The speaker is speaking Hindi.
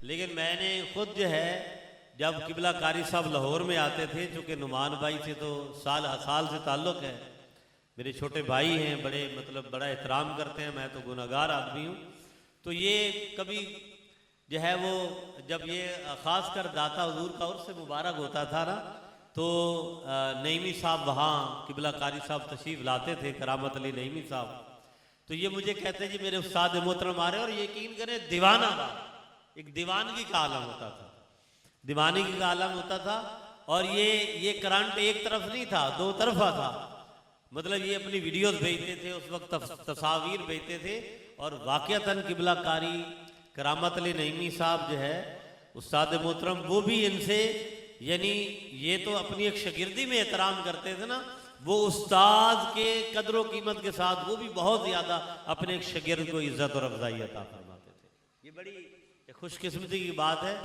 लेकिन मैंने खुद जो है जब किबला कारी साहब लाहौर में आते थे, चूँकि नुमान भाई से तो साल से ताल्लुक़ है, मेरे छोटे भाई हैं, बड़े मतलब बड़ा एहतराम करते हैं, मैं तो गुनहगार आदमी हूँ। तो ये कभी जो है वो जब ये ख़ास कर दाता हुजूर का उर्स मुबारक होता था ना, तो नईमी साहब वहाँ किबला कारी साहब तशरीफ़ लाते थे, करामत अली नईमी साहब। तो ये मुझे कहते जी मेरे उस्ताद मोहतरम आ रहे, और यकीन करें दीवाना था, एक दीवानगी का आलम होता था, दीवानगी का आलम होता था। और ये करंट एक तरफ नहीं था, दो तरफा था। मतलब ये अपनी वीडियोस भेजते थे, उस वक्त तस्वीर भेजते थे, और वाक़अतन किबला कारी करामत अली नईमी साहब जो है उस्ताद मोहतरम, वो भी इनसे यानी ये तो अपनी एक शागिर्दी में एहतराम करते थे ना, वो उस्ताद के कदरों कीमत के साथ वो भी बहुत ज़्यादा अपने एक शागिर्द को इज्जत और अफजाई अता फरमाते थे। ये बड़ी खुशकिस्मती की बात है।